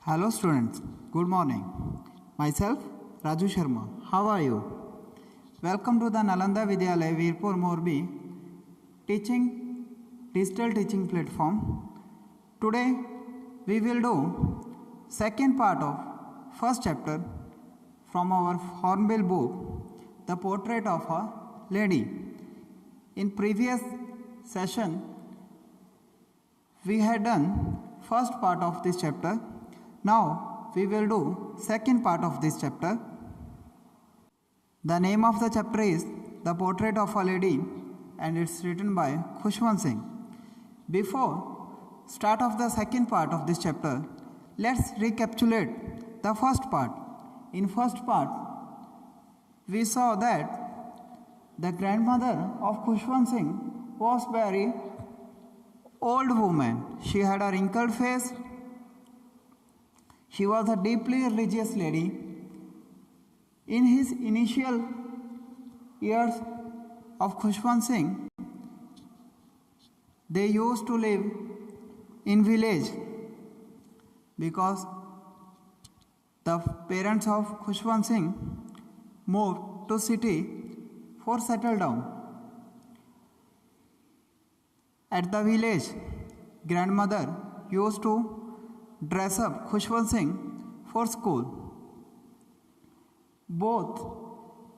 Hello students, good morning. Myself Raju Sharma. How are you? Welcome to the Nalanda Vidyalaya Veerpur Morbi digital teaching platform. Today we will do second part of first chapter from our Hornbill book, The Portrait of a Lady. In previous session we had done first part of this chapter. Now we will do second part of this chapter. The name of the chapter is The Portrait of a Lady and it's written by Khushwant Singh. Before start of the second part of this chapter, let's recapitulate the first part. In first part, we saw that the grandmother of Khushwant Singh was very old woman. She had a wrinkled face. She was a deeply religious lady. In his initial years of Khushwant Singh, they used to live in village because the parents of Khushwant Singh moved to city for settle down. At the village, grandmother used to dress up Khushwant Singh for school. Both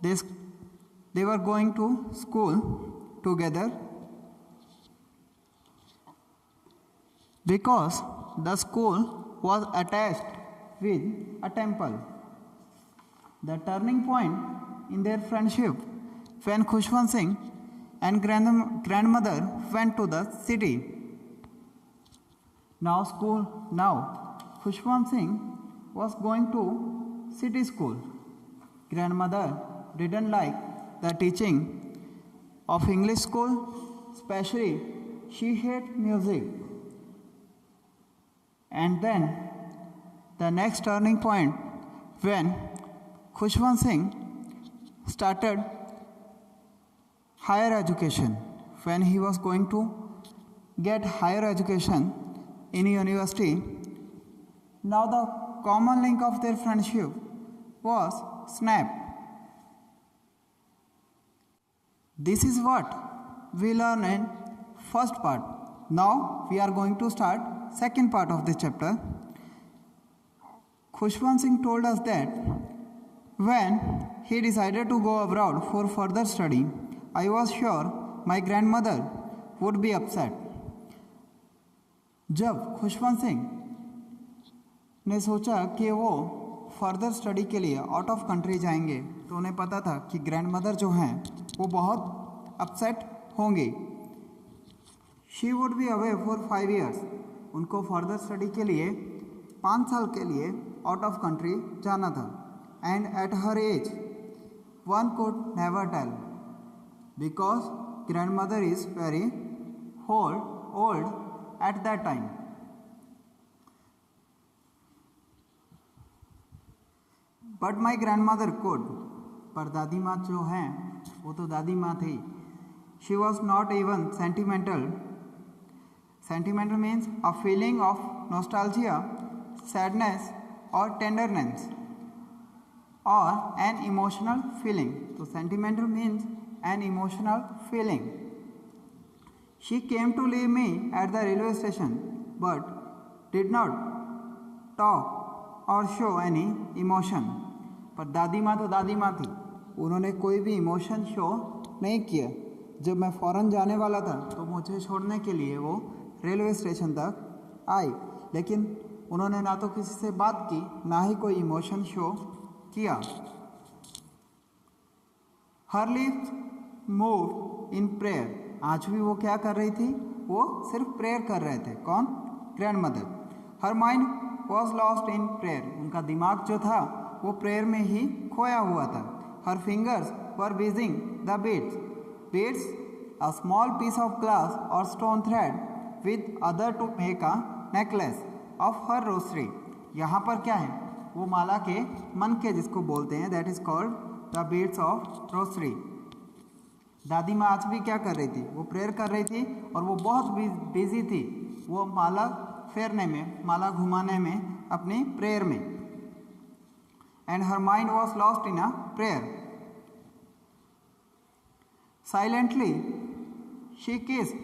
they were going to school together because the school was attached with a temple. The turning point in their friendship when Khushwant Singh and grandmother went to the city. Now Khushwant Singh was going to city school. Grandmother didn't like the teaching of English school, especially she hated music. And then the next turning point when Khushwant Singh started higher education, when he was going to get higher education in university. Now the common link of their friendship was snap. This is what we learn in first part. Now we are going to start second part of this chapter. Khushwant Singh told us that when he decided to go abroad for further study, I was sure my grandmother would be upset. जब खुशवंत सिंह ने सोचा कि वो further study के लिए out of country जाएंगे तो उन्हें पता था कि ग्रैंडमदर जो हैं वो बहुत अपसेट होंगी. She would be away for 5 years. उनको फर्दर स्टडी के लिए 5 साल के लिए आउट ऑफ कंट्री जाना था. And at her age one could never tell because grandmother is very old at that time. But my grandmother could. पर दादी माँ जो हैं वो तो दादी माँ थी. She was not even sentimental. Sentimental means a feeling of nostalgia, sadness or tenderness or an emotional feeling. So sentimental means an emotional feeling. She came to leave me at the railway station but did not talk or show any emotion. पर दादी माँ तो दादी माँ थी, उन्होंने कोई भी इमोशन शो नहीं किया. जब मैं फ़ौरन जाने वाला था तो मुझे छोड़ने के लिए वो रेलवे स्टेशन तक आई, लेकिन उन्होंने ना तो किसी से बात की ना ही कोई इमोशन शो किया. हर लिप्स मूव्ड इन प्रेयर. आज भी वो क्या कर रही थी? वो सिर्फ प्रेयर कर रहे थे. कौन? Grandmother. Her mind was lost in prayer. उनका दिमाग जो था वो प्रेयर में ही खोया हुआ था. Her fingers were beading the beads a small piece of glass or stone thread with other to make a necklace of her rosary. यहाँ पर क्या है? वो माला के मन के जिसको बोलते हैं, that is called the beads of Rossari. दादी माँ आज भी क्या कर रही थी? वो प्रेयर कर रही थी और वो बहुत बिजी थी. वो माला फेरने में, माला घुमाने में अपनी प्रेयर में, and her mind was lost in a prayer. Silently she kissed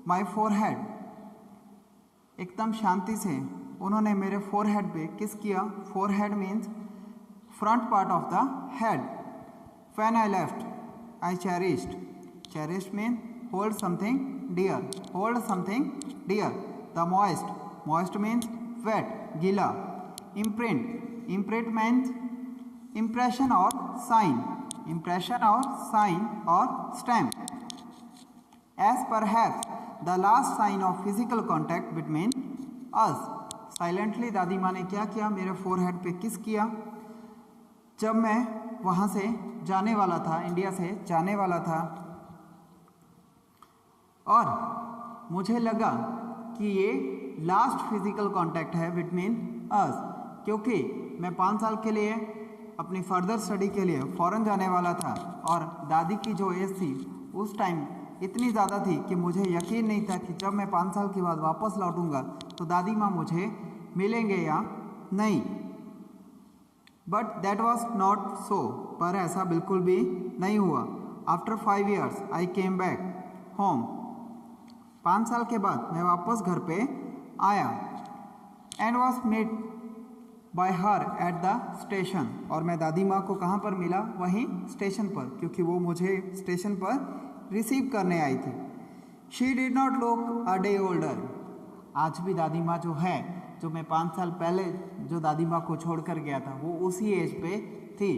my forehead. एकदम शांति से उन्होंने मेरे फोरहेड पे किस किया. Forehead means front part of the head. When I left I cherished. Cherished mean hold something dear. Hold something dear. The moist. Moist means wet, गीला. Imprint. Imprint means impression और sign. Impression और sign और stamp. As perhaps the last sign of physical contact between us. Silently दादी माँ ने क्या किया, मेरे फोरहेड पे किस किया. जब मैं वहाँ से जाने वाला था, इंडिया से जाने वाला था, और मुझे लगा कि ये लास्ट फिजिकल कांटेक्ट है बिटवीन अस, क्योंकि मैं 5 साल के लिए अपनी फर्दर स्टडी के लिए फ़ॉरेन जाने वाला था और दादी की जो एज थी उस टाइम इतनी ज़्यादा थी कि मुझे यकीन नहीं था कि जब मैं 5 साल के बाद वापस लौटूंगा तो दादी माँ मुझे मिलेंगे या नहीं. But that was not so. पर ऐसा बिल्कुल भी नहीं हुआ. After 5 years I came back home. 5 साल के बाद मैं वापस घर पे आया. And was met by her at the station. और मैं दादी माँ को कहाँ पर मिला, वहीं स्टेशन पर, क्योंकि वो मुझे स्टेशन पर रिसीव करने आई थी. She did not look a day older. आज भी दादी माँ जो है, जो मैं 5 साल पहले जो दादी माँ को छोड़ कर गया था, वो उसी एज पे थी.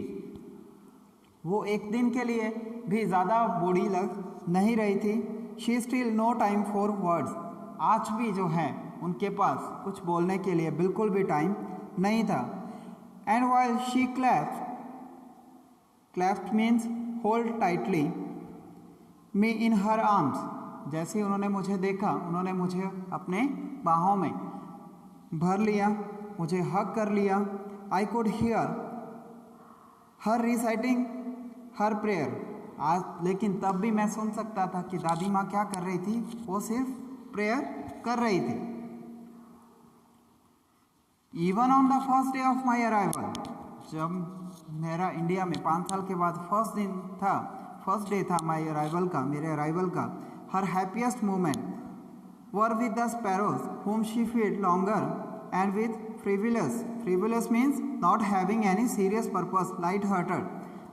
वो एक दिन के लिए भी ज़्यादा बूढ़ी लग नहीं रही थी. She still no time for words. आज भी जो है उनके पास कुछ बोलने के लिए बिल्कुल भी टाइम नहीं था. And while she clapped. Clapped means hold tightly me in her arms. जैसे ही उन्होंने मुझे देखा, उन्होंने मुझे अपने बाहों में भर लिया, मुझे हग कर लिया. I could hear her reciting her prayer. आज लेकिन तब भी मैं सुन सकता था कि दादी माँ क्या कर रही थी, वो सिर्फ प्रेयर कर रही थी. Even on the first day of my arrival. जब मेरा इंडिया में 5 साल के बाद फर्स्ट दिन था, फर्स्ट डे था माई अराइवल का, मेरे अराइवल का, her happiest moment were with the sparrows whom she fed longer and with frivolous. Frivolous means not having any serious purpose, light hearted.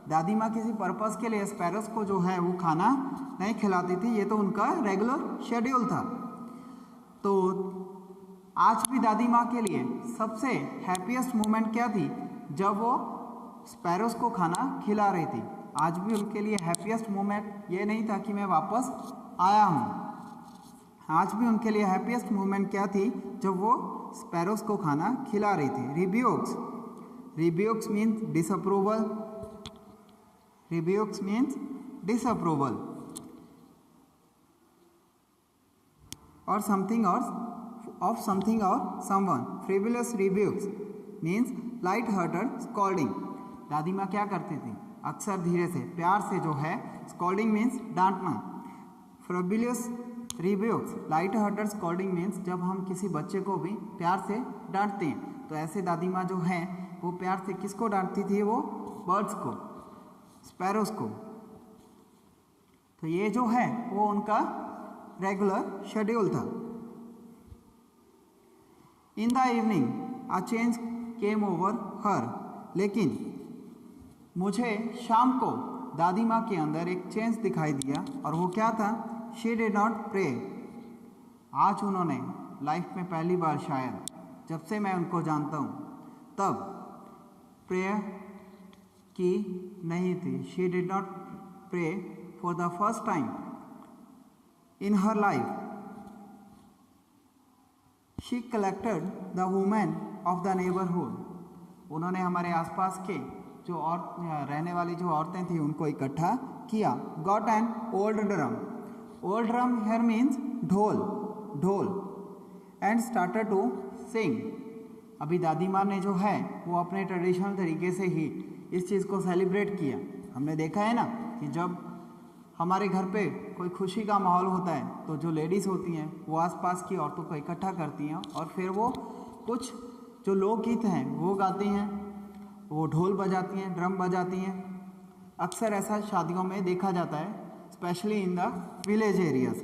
दादी माँ किसी पर्पस के लिए स्पैरोस को जो है वो खाना नहीं खिलाती थी, ये तो उनका रेगुलर शेड्यूल था. तो आज भी दादी माँ के लिए सबसे हैप्पीएस्ट मोमेंट क्या थी, जब वो स्पैरोस को खाना खिला रही थी. आज भी उनके लिए हैप्पीएस्ट मोमेंट ये नहीं था कि मैं वापस आया हूँ. आज भी उनके लिए हैप्पीएस्ट मोमेंट क्या थी, जब वो स्पैरोस को खाना खिला रही थी. Rebukes. Rebukes means disapproval. Rebukes means disapproval और समथिंग और ऑफ समथिंग और someone. Frivolous rebukes means light hearted scolding. दादी माँ क्या करती थी, अक्सर धीरे से प्यार से जो है, स्कॉल्डिंग मीन्स डांटना. Frivolous rebukes light hearted scolding means जब हम किसी बच्चे को भी प्यार से डांटते हैं, तो ऐसे दादी माँ जो है वो प्यार से किसको डांटती थी, वो बर्ड्स को, स्पैरोस को. तो ये जो है वो उनका रेगुलर शेड्यूल था. In the evening a change came over हर. लेकिन मुझे शाम को दादी माँ के अंदर एक चेंज दिखाई दिया, और वो क्या था, शी डिड नॉट प्रे. आज उन्होंने लाइफ में पहली बार शायद, जब से मैं उनको जानता हूँ, तब प्रेयर की नहीं थी. She did not pray for the first time in her life. She collected the women of the neighbourhood. उन्होंने हमारे आसपास के जो और रहने वाली जो औरतें थी उनको इकट्ठा किया. Got an old drum. Old drum here means ढोल, ढोल. And started to sing. अभी दादी माँ ने जो है वो अपने ट्रेडिशनल तरीके से ही इस चीज़ को सेलिब्रेट किया. हमने देखा है ना कि जब हमारे घर पे कोई खुशी का माहौल होता है तो जो लेडीज़ होती हैं वो आसपास की औरतों को इकट्ठा करती हैं और फिर वो कुछ जो लोकगीत हैं वो गाती हैं, वो ढोल बजाती हैं, ड्रम बजाती हैं। अक्सर ऐसा शादियों में देखा जाता है, specially in the village areas.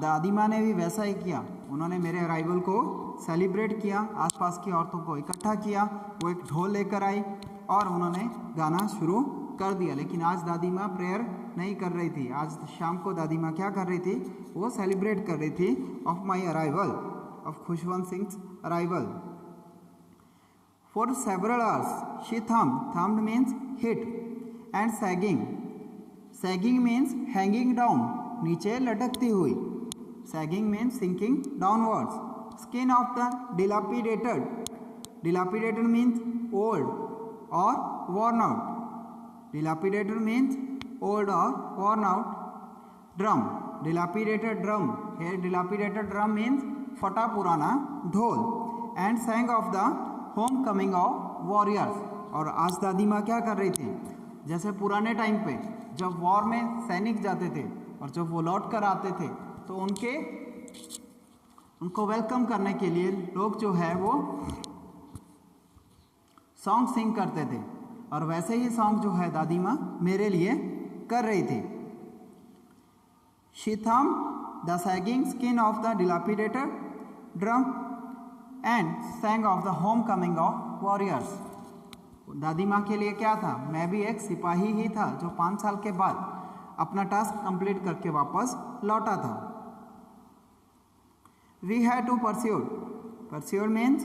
दादी माँ ने भी वैसा ही किया, उन्होंने मेरे अराइवल को सेलिब्रेट किया, आसपास की औरतों को इकट्ठा किया, वो एक ढोल लेकर आई और उन्होंने गाना शुरू कर दिया। लेकिन आज दादी माँ प्रेयर नहीं कर रही थी, आज शाम को दादी माँ क्या कर रही थी, वो सेलिब्रेट कर रही थी of my arrival, of Khushwant Singh arrival. For several hours she thumped means hit, and sagging means hanging down, नीचे लटकती हुई। Sagging means sinking downwards. Skin of the dilapidated means old और worn out. Dilapidated means old or worn out. Drum, dilapidated drum. Here dilapidated drum means फटा पुराना ढोल। And sang of the homecoming of warriors. और आज दादी माँ क्या कर रही थी, जैसे पुराने टाइम पे जब वॉर में सैनिक जाते थे और जब वो लौट कर आते थे तो उनको वेलकम करने के लिए लोग जो है वो सॉन्ग सिंग करते थे, और वैसे ही सॉन्ग जो है दादी माँ मेरे लिए कर रही थी। She thumbed the sagging skin of the dilapidated drum and sang of the homecoming of warriors. दादी माँ के लिए क्या था, मैं भी एक सिपाही ही था जो 5 साल के बाद अपना टास्क कंप्लीट करके वापस लौटा था। We had to pursue means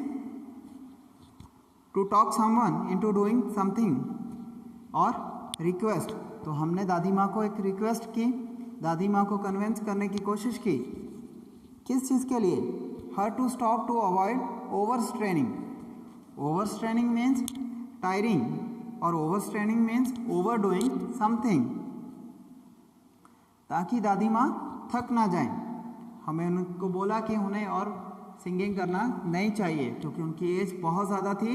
to talk someone into doing something, और रिक्वेस्ट, तो हमने दादी माँ को एक रिक्वेस्ट की, दादी माँ को कन्विंस करने की कोशिश की। किस चीज़ के लिए, her to stop to avoid overstraining means tiring, और overstraining means over doing something, ताकि दादी माँ थक ना जाएं। हमें उनको बोला कि उन्हें और सिंगिंग करना नहीं चाहिए क्योंकि उनकी एज बहुत ज़्यादा थी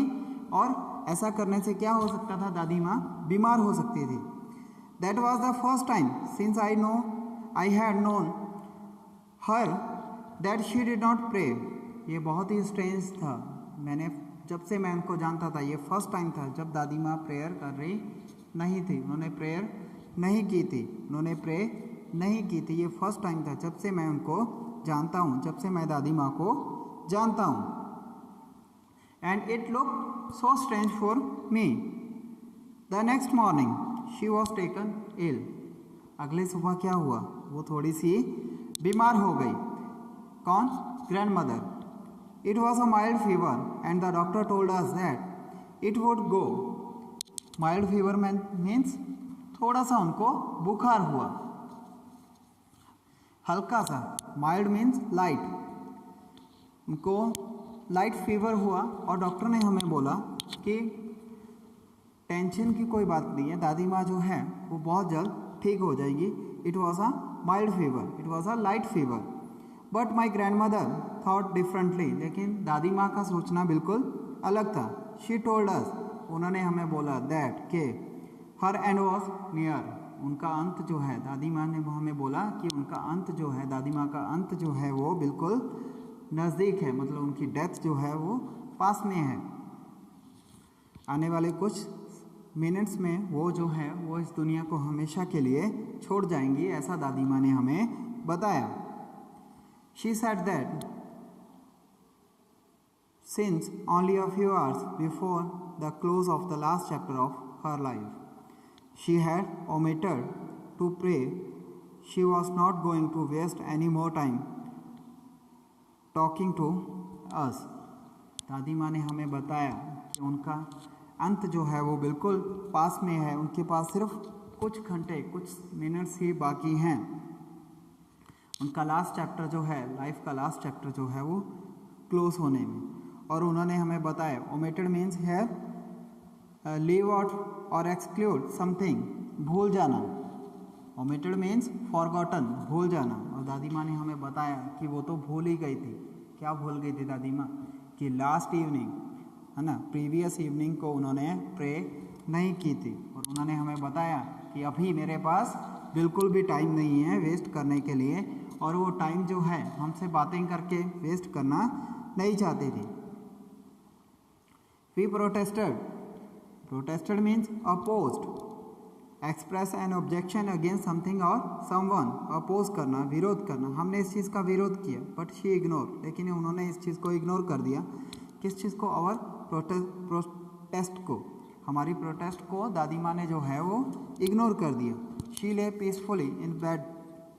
और ऐसा करने से क्या हो सकता था, दादी माँ बीमार हो सकती थी। That was the first time since I had known her that she did not pray. ये बहुत ही स्ट्रेंज था, जब से मैं उनको जानता था ये फर्स्ट टाइम था जब दादी माँ प्रेयर कर रही नहीं थी, उन्होंने प्रेयर नहीं की थी, उन्होंने प्रे नहीं की थी। ये फर्स्ट टाइम था जब से मैं उनको जानता हूँ, जब से मैं दादी माँ को जानता हूँ। And it look so strange for me. The next morning she was taken ill. अगले सुबह क्या हुआ, वो थोड़ी सी बीमार हो गई। कौन, grand mother. It was a mild fever and the doctor told us that it would go. Mild fever means थोड़ा सा उनको बुखार हुआ, हल्का सा। माइल्ड मीन्स लाइट, उनको लाइट फीवर हुआ और डॉक्टर ने हमें बोला कि टेंशन की कोई बात नहीं है, दादी माँ जो है वो बहुत जल्द ठीक हो जाएगी। It was a mild fever, it was a light fever. But my grand mother thought differently. लेकिन दादी माँ का सोचना बिल्कुल अलग था। शी टोल्ड अस, उन्होंने हमें बोला दैट के हर एंड वॉज नियर। उनका अंत जो है, दादी माँ ने हमें बोला कि उनका अंत जो है, दादी माँ का अंत जो है वो बिल्कुल नज़दीक है, मतलब उनकी डेथ जो है वो पास में है। आने वाले कुछ मिनट्स में वो जो है वो इस दुनिया को हमेशा के लिए छोड़ जाएंगी, ऐसा दादी माँ ने हमें बताया। She said that since only a few hours before the close of the last chapter of her life she had omitted to pray. She was not going to waste any more time talking to us. दादी माँ ने हमें बताया कि उनका अंत जो है वो बिल्कुल पास में है, उनके पास सिर्फ कुछ घंटे, कुछ मिनट्स ही बाकी हैं। उनका लास्ट चैप्टर जो है, लाइफ का लास्ट चैप्टर जो है वो क्लोज होने में। और उन्होंने हमें बताया, ओमिटेड मीन्स है लीव आउट और एक्सक्लूड समथिंग, भूल जाना। ओमिटेड मीन्स फॉरगॉटन, भूल जाना। और दादी माँ ने हमें बताया कि वो तो भूल ही गई थी। क्या भूल गई थी दादी माँ, कि लास्ट इवनिंग है ना, प्रीवियस इवनिंग को उन्होंने प्रे नहीं की थी। और उन्होंने हमें बताया कि अभी मेरे पास बिल्कुल भी टाइम नहीं है वेस्ट करने के लिए, और वो टाइम जो है हमसे बातें करके वेस्ट करना नहीं चाहती थी। We protested means opposed, express an objection against something और समवन, अपोज करना, विरोध करना। हमने इस चीज़ का विरोध किया बट शी इग्नोर, लेकिन उन्होंने इस चीज़ को इग्नोर कर दिया। किस चीज़ को? आवर प्रोटेस्ट को, हमारी प्रोटेस्ट को दादी माँ ने जो है वो इग्नोर कर दिया। शी ले peacefully in bed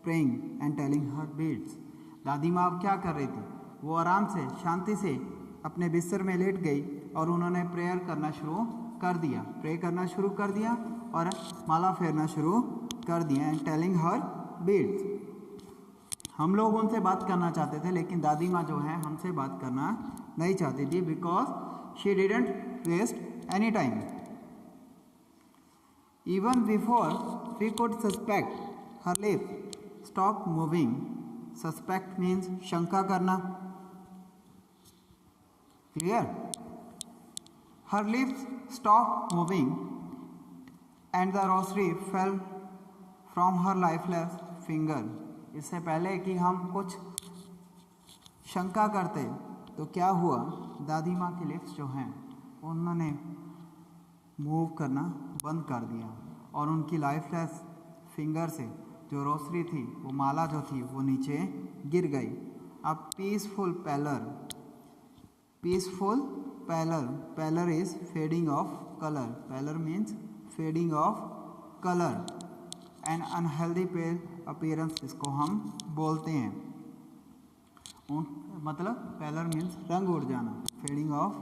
praying and telling her beads. दादी माँ अब क्या कर रही थी? वो आराम से, शांति से अपने बिस्तर में लेट गई और उन्होंने प्रेयर करना शुरू कर दिया, प्रे करना शुरू कर दिया और माला फेरना शुरू कर दिया। And telling her beads. हम लोग उनसे बात करना चाहते थे, लेकिन दादी माँ जो है हमसे बात करना नहीं चाहती थी, because she didn't waste any time. Even before we could suspect, her lip stop moving. Suspect means शंका करना, clear? Her lips stop moving and the rosary fell from her lifeless finger. इससे पहले कि हम कुछ शंका करते तो क्या हुआ, दादी माँ की लिप्स जो हैं उन्होंने मूव करना बंद कर दिया और उनकी लाइफलेस फिंगर से जो रोसरी थी, वो माला जो थी वो नीचे गिर गई। अब peaceful pallor, pallor is fading of colour, pallor means fading of colour. An unhealthy pale appearance इसको हम बोलते हैं। मतलब पैलर मीन्स रंग उड़ जाना, फेडिंग ऑफ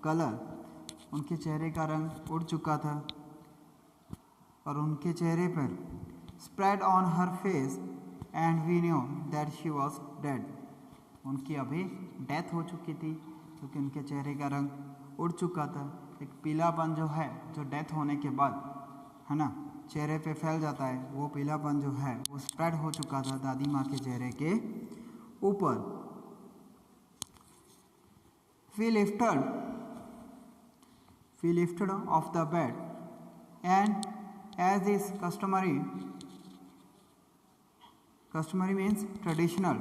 कलर। उनके चेहरे का रंग उड़ चुका था और उनके चेहरे पर spread on her face and we knew that she was dead. उनकी अभी डेथ हो चुकी थी क्योंकि उनके चेहरे का रंग उड़ चुका था। एक पीलापन जो है, जो डेथ होने के बाद है ना चेहरे पे फैल जाता है, वो पीलापन जो है वो स्प्रेड हो चुका था दादी माँ के चेहरे के ऊपर। We lifted off the bed and as is customary means traditional,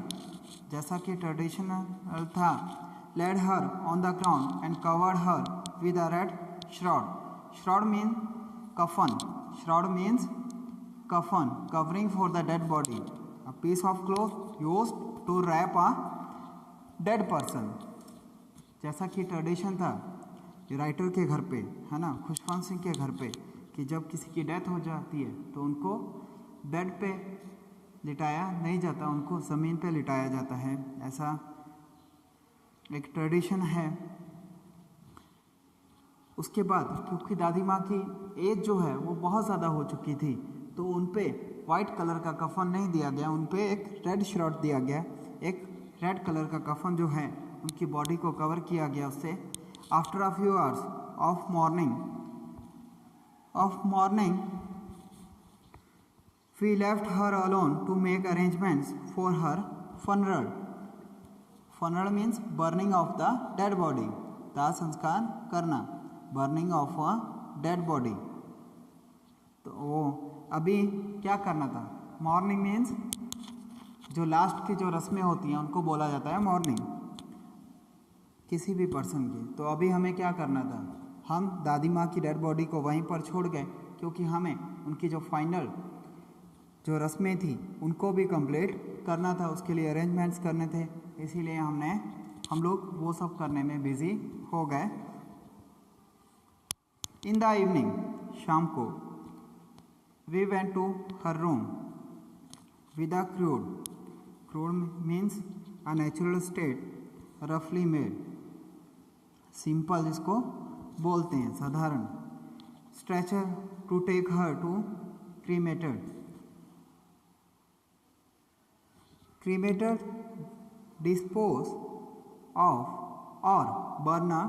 जैसा कि ट्रेडिशनल था, laid her on the ground and covered her with a red shroud. Shroud means coffin. Shroud means coffin, covering for the dead body. A piece of cloth used to wrap a dead person. जैसा कि tradition था writer के घर पे, है ना, खुशवंत सिंह के घर पे, कि जब किसी की डेथ हो जाती है तो उनको बेड पे लिटाया नहीं जाता, उनको ज़मीन पे लिटाया जाता है। ऐसा एक ट्रेडिशन है। उसके बाद क्योंकि दादी माँ की एज जो है वो बहुत ज़्यादा हो चुकी थी, तो उन पे वाइट कलर का कफन नहीं दिया गया, उन पे एक रेड श्रॉट दिया गया। एक रेड कलर का कफन जो है उनकी बॉडी को कवर किया गया उससे। After a few hours of morning we left her alone to make arrangements for her funeral. Funeral means burning of the dead body, दाह संस्कार करना, burning of a dead body. तो वो अभी क्या करना था? मॉर्निंग मीन्स जो लास्ट की जो रस्में होती हैं उनको बोला जाता है मॉर्निंग, किसी भी पर्सन की। तो अभी हमें क्या करना था? हम दादी माँ की डेड बॉडी को वहीं पर छोड़ गए क्योंकि हमें उनकी जो फाइनल जो रस्में थी उनको भी कंप्लीट करना था, उसके लिए अरेंजमेंट्स करने थे, इसीलिए हम लोग वो सब करने में बिजी हो गए। इन द इवनिंग, शाम को, we went to her room with a crude means a natural state, रफली मेड, सिंपल जिसको बोलते हैं साधारण, stretcher to take her to cremated, dispose of or burn a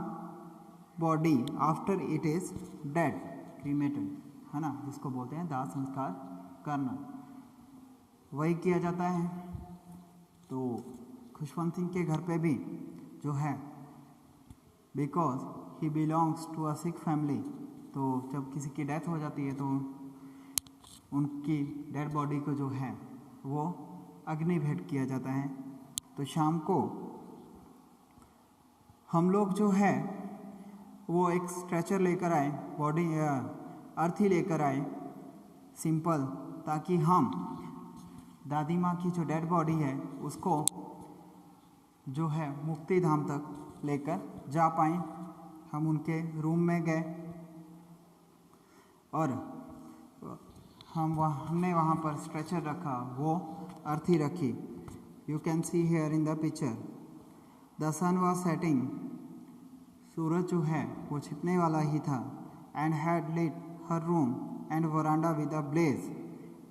body after it is dead, cremated, है ना, जिसको बोलते हैं दाह संस्कार करना, वही किया जाता है। तो खुशवंत सिंह के घर पे भी जो है, because he belongs to a Sikh family, तो जब किसी की डेथ हो जाती है तो उनकी डेड बॉडी को जो है वो अग्नि भेंट किया जाता है। तो शाम को हम लोग जो है वो एक स्ट्रेचर लेकर आए, बॉडी अर्थी लेकर आए सिंपल, ताकि हम दादी माँ की जो डेड बॉडी है उसको जो है मुक्ति धाम तक लेकर जा पाएँ। हम उनके रूम में गए और हमने वहाँ पर स्ट्रेचर रखा, वो अर्थी रखी। You can see here in the picture the sun was setting, सूरज जो है वो छिपने वाला ही था। And had lit her room and veranda with a blaze,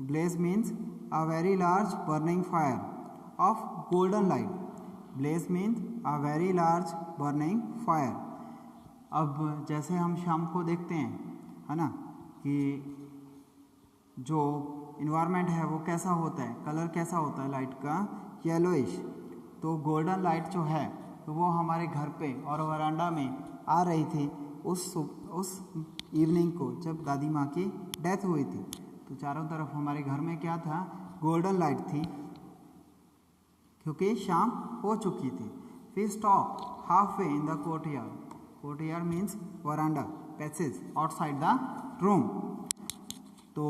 blaze means a very large burning fire of golden light, blaze means a very large burning fire. अब जैसे हम शाम को देखते हैं, है ना, कि जो इन्वायरमेंट है वो कैसा होता है, कलर कैसा होता है लाइट का, येलोइश। तो गोल्डन लाइट जो है तो वो हमारे घर पे और वरांडा में आ रही थी उस इवनिंग को जब दादी माँ की डेथ हुई थी। तो चारों तरफ हमारे घर में क्या था, गोल्डन लाइट थी, क्योंकि शाम हो चुकी थी। We stop half way in the courtyard, courtyard means veranda, passage outside the room. तो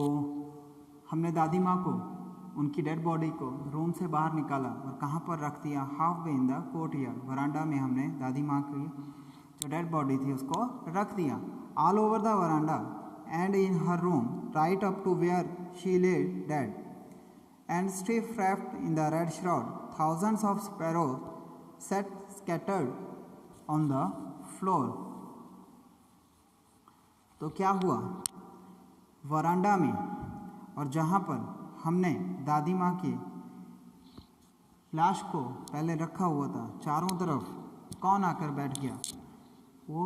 हमने दादी माँ को, उनकी डेड बॉडी को रूम से बाहर निकाला और कहाँ पर रख दिया, half way in the courtyard, veranda में हमने दादी माँ की जो डेड बॉडी थी उसको रख दिया। All over the veranda and in her room right up to where she lay dead and stiff wrapped in the red shroud, thousands of sparrows sat scattered on the floor. तो क्या हुआ, वरांडा में और जहाँ पर हमने दादी माँ की लाश को पहले रखा हुआ था, चारों तरफ कौन आकर बैठ गया, वो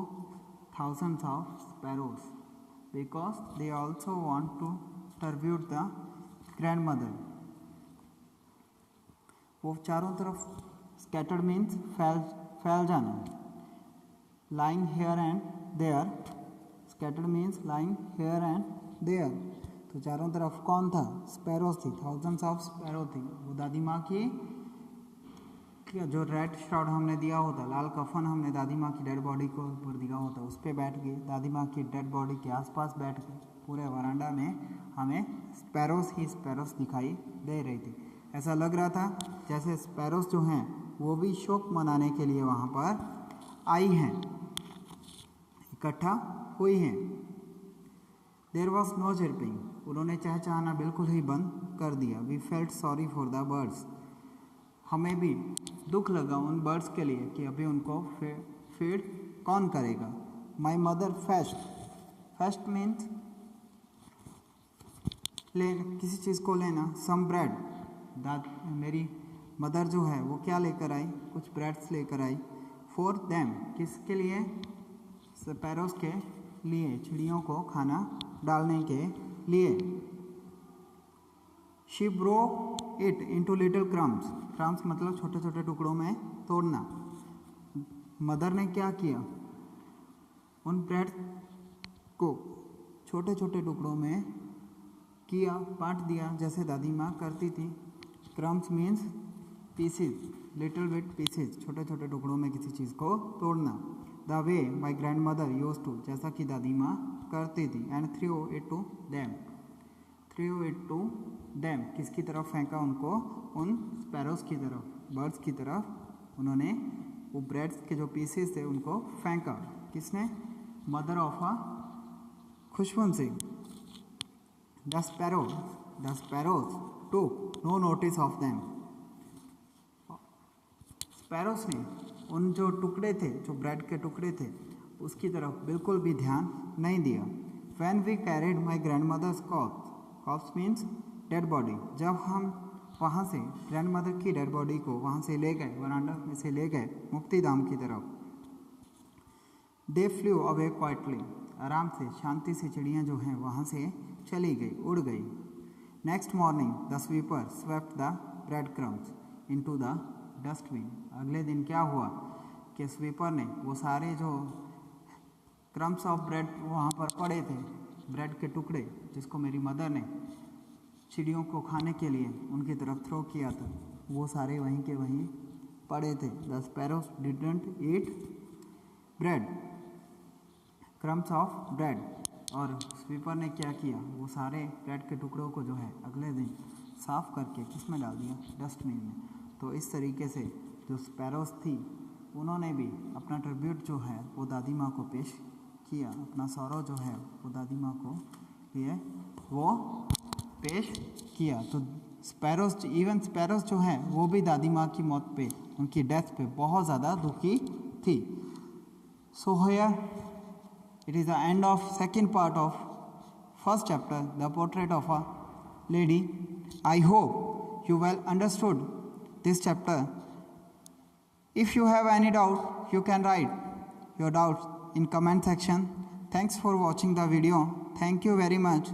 thousands of sparrows, because they also want to tribute the grandmother. वो चारों तरफ, स्कैटर्ड मीन्स फैल जाना, lying here and there, scattered means lying here and there. तो चारों तरफ कौन था, स्पैरोज थी, थाउजेंड्स ऑफ स्पैरो थी। वो दादी माँ की जो रेड श्राउड हमने दिया होता, लाल कफन हमने दादी माँ की डेड बॉडी को ऊपर दिया होता, उस पर बैठ गए, दादी माँ की डेड बॉडी के आसपास बैठ गए। पूरे वरांडा में हमें स्पैरोज ही स्पैरोज दिखाई दे रही थी। ऐसा लग रहा था जैसे स्पैरोज जो हैं वो भी शोक मनाने के लिए वहाँ पर आई हैं, इकट्ठा हुई हैं। देयर वॉज नो चिर्पिंग, उन्होंने चहचहाना बिल्कुल ही बंद कर दिया। We felt sorry for the birds, हमें भी दुख लगा उन बर्ड्स के लिए कि अभी उनको फीड कौन करेगा। माई मदर फेस्ट मीन्स किसी चीज़ को लेना, सम ब्रेड, मेरी मदर जो है वो क्या लेकर आई, कुछ ब्रेड्स लेकर आई। फॉर देम, किसके लिए, स्पैरोज के लिए, चिड़ियों को खाना डालने के लिए। She broke it into little crumbs, crumbs मतलब छोटे छोटे टुकड़ों में तोड़ना। मदर ने क्या किया, उन ब्रेड को छोटे छोटे टुकड़ों में किया, बांट दिया जैसे दादी माँ करती थी। Crumbs means pieces, little bit pieces, छोटे छोटे टुकड़ों में किसी चीज़ को तोड़ना। The way my grandmother use to, जैसा कि दादी माँ करती थी। And throw it to them, throw it to them, किसकी तरफ फेंका उनको, उन स्पैरोज की तरफ, बर्ड्स की तरफ। उन्होंने वो ब्रेड्स के जो पीसेस थे उनको फेंका, किसने, mother of a Khushwant Singh. The sparrows took no notice of them, sparrows ने उन जो टुकड़े थे, जो ब्रेड के टुकड़े थे, उसकी तरफ बिल्कुल भी ध्यान नहीं दिया। When we carried my grandmother's corpse, corpse means dead body, जब हम वहाँ से ग्रैंड मदर की डेड बॉडी को वहाँ से ले गए, वरांडा में से ले गए मुक्ति धाम की तरफ। They flew away quietly, आराम से, शांति से चिड़ियाँ जो हैं वहाँ से चली गई, उड़ गई। Next morning the sweeper swept the bread crumbs into the dustbin, अगले दिन क्या हुआ कि स्वीपर ने वो सारे जो क्रम्स ऑफ ब्रेड वहाँ पर पड़े थे, ब्रेड के टुकड़े जिसको मेरी मदर ने चिड़ियों को खाने के लिए उनकी तरफ थ्रो किया था, वो सारे वहीं के वहीं पड़े थे। The sparrows didn't eat bread, crumbs of bread, और स्वीपर ने क्या किया, वो सारे ब्रेड के टुकड़ों को जो है अगले दिन साफ़ करके किस में डाल दिया, डस्टबिन में। तो इस तरीके से जो स्पैरोस थी उन्होंने भी अपना ट्रिब्यूट जो है वो दादी माँ को पेश किया, अपना सौरव जो है वो दादी माँ को लिए वो पेश किया। तो स्पैरोस, इवन स्पैरोस जो है वो भी दादी माँ की मौत पे, उनकी डेथ पे बहुत ज़्यादा दुखी थी। So here it is the end of second part of first chapter, the portrait of a lady. I hope you well understood this chapter. If you have any doubt, you can write your doubts in comment section. Thanks for watching the video. Thank you very much.